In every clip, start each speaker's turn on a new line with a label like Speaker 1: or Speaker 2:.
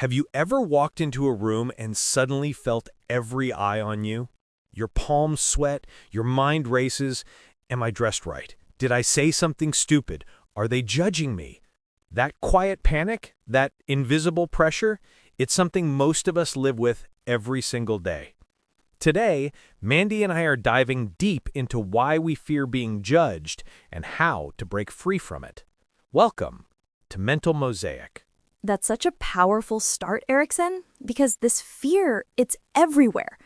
Speaker 1: Have you ever walked into a room and suddenly felt every eye on you? Your palms sweat, your mind races. Am I dressed right? Did I say something stupid? Are they judging me? That quiet panic, that invisible pressure, it's something most of us live with every single day. Today, Mandy and I are diving deep into why we fear being judged and how to break free from it. Welcome to Mental Mosaic.
Speaker 2: That's such a powerful start, Ericson, because this fear, it's everywhere.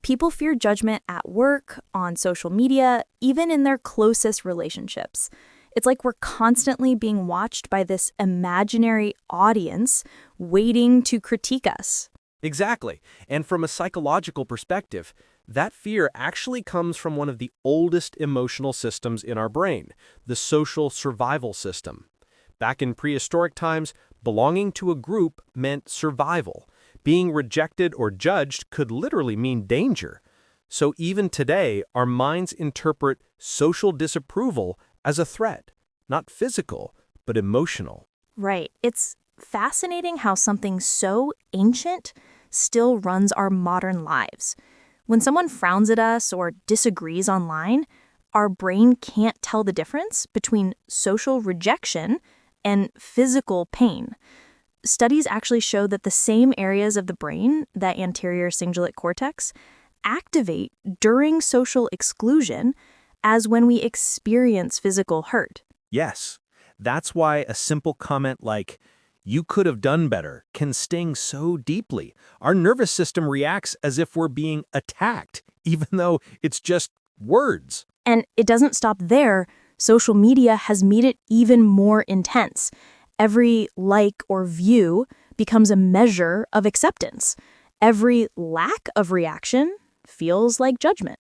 Speaker 2: People fear judgment at work, on social media, even in their closest relationships. It's like we're constantly being watched by this imaginary audience waiting to critique us.
Speaker 1: Exactly. And from a psychological perspective, that fear actually comes from one of the oldest emotional systems in our brain, the social survival system. Back in prehistoric times, belonging to a group meant survival. Being rejected or judged could literally mean danger. So even today, our minds interpret social disapproval as a threat, not physical, but emotional.
Speaker 2: Right. It's fascinating how something so ancient still runs our modern lives. When someone frowns at us or disagrees online, our brain can't tell the difference between social rejection and physical pain. Studies actually show that the same areas of the brain, that anterior cingulate cortex, activate during social exclusion as when we experience physical hurt.
Speaker 1: Yes, that's why a simple comment like, "You could have done better," can sting so deeply. Our nervous system reacts as if we're being attacked, even though it's just words.
Speaker 2: And it doesn't stop there. Social media has made it even more intense. Every like or view becomes a measure of acceptance. Every lack of reaction feels like judgment.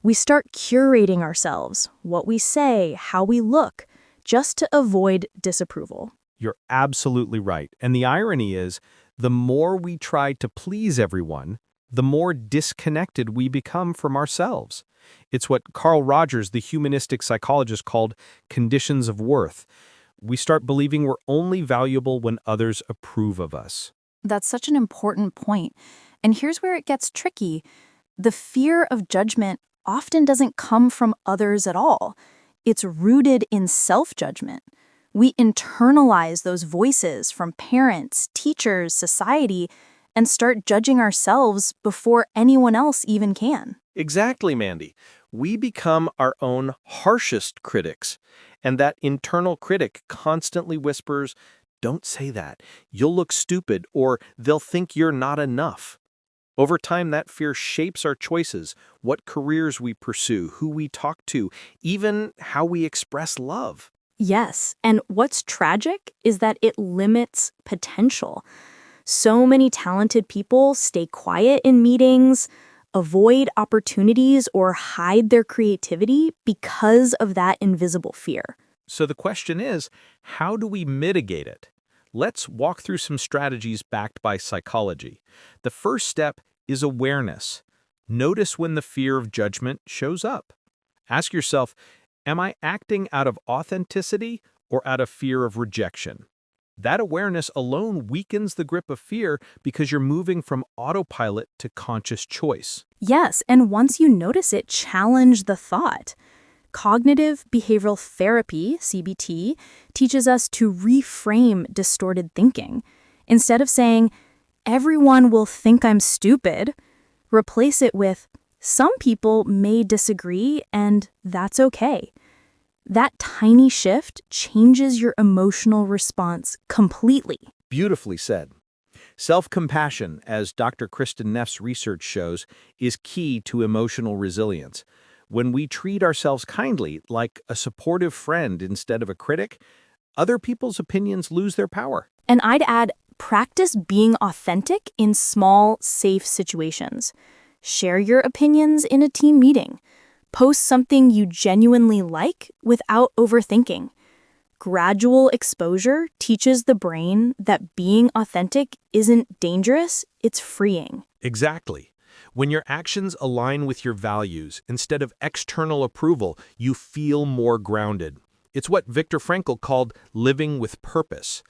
Speaker 2: We start curating ourselves, what we say, how we look, just to avoid disapproval.
Speaker 1: You're absolutely right. And the irony is, the more we try to please everyone, the more disconnected we become from ourselves. It's what Carl Rogers, the humanistic psychologist, called conditions of worth. We start believing we're only valuable when others approve of us.
Speaker 2: That's such an important point. And here's where it gets tricky. The fear of judgment often doesn't come from others at all. It's rooted in self-judgment. We internalize those voices from parents, teachers, society, and start judging ourselves before anyone else even can.
Speaker 1: Exactly, Mandy. We become our own harshest critics. And that internal critic constantly whispers, "Don't say that. You'll look stupid," or "They'll think you're not enough." Over time, that fear shapes our choices, what careers we pursue, who we talk to, even how we express love.
Speaker 2: Yes, and what's tragic is that it limits potential. So many talented people stay quiet in meetings, avoid opportunities, or hide their creativity because of that invisible fear.
Speaker 1: So the question is, how do we mitigate it? Let's walk through some strategies backed by psychology. The first step is awareness. Notice when the fear of judgment shows up. Ask yourself, am I acting out of authenticity or out of fear of rejection? That awareness alone weakens the grip of fear because you're moving from autopilot to conscious choice.
Speaker 2: Yes, and once you notice it, challenge the thought. Cognitive behavioral therapy, CBT, teaches us to reframe distorted thinking. Instead of saying, "Everyone will think I'm stupid," replace it with, "Some people may disagree, and that's okay." That tiny shift changes your emotional response completely.
Speaker 1: Beautifully said. Self-compassion, as Dr. Kristen Neff's research shows, is key to emotional resilience. When we treat ourselves kindly, like a supportive friend instead of a critic, other people's opinions lose their power.
Speaker 2: And I'd add, practice being authentic in small, safe situations. Share your opinions in a team meeting. Post something you genuinely like without overthinking. Gradual exposure teaches the brain that being authentic isn't dangerous, it's freeing.
Speaker 1: Exactly. When your actions align with your values, instead of external approval, you feel more grounded. It's what Viktor Frankl called living with purpose.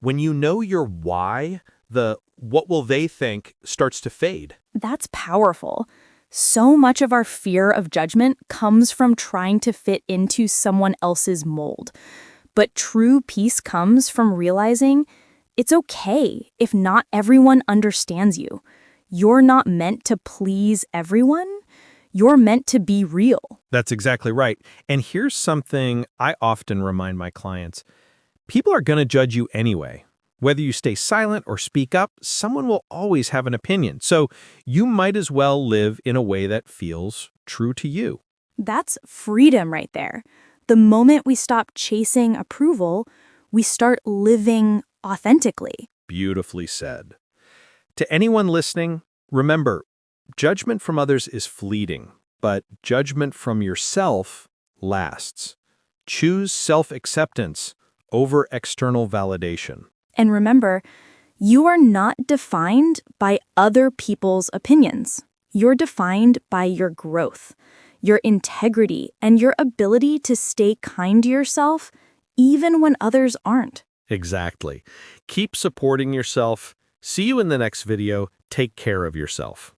Speaker 1: When you know your why, the what will they think starts to fade.
Speaker 2: That's powerful. So much of our fear of judgment comes from trying to fit into someone else's mold. But true peace comes from realizing it's okay if not everyone understands you. You're not meant to please everyone. You're meant to be real.
Speaker 1: That's exactly right. And here's something I often remind my clients. People are going to judge you anyway. Whether you stay silent or speak up, someone will always have an opinion. So you might as well live in a way that feels true to you.
Speaker 2: That's freedom right there. The moment we stop chasing approval, we start living authentically.
Speaker 1: Beautifully said. To anyone listening, remember, judgment from others is fleeting, but judgment from yourself lasts. Choose self-acceptance over external validation.
Speaker 2: And remember, you are not defined by other people's opinions. You're defined by your growth, your integrity, and your ability to stay kind to yourself even when others aren't.
Speaker 1: Exactly. Keep supporting yourself. See you in the next video. Take care of yourself.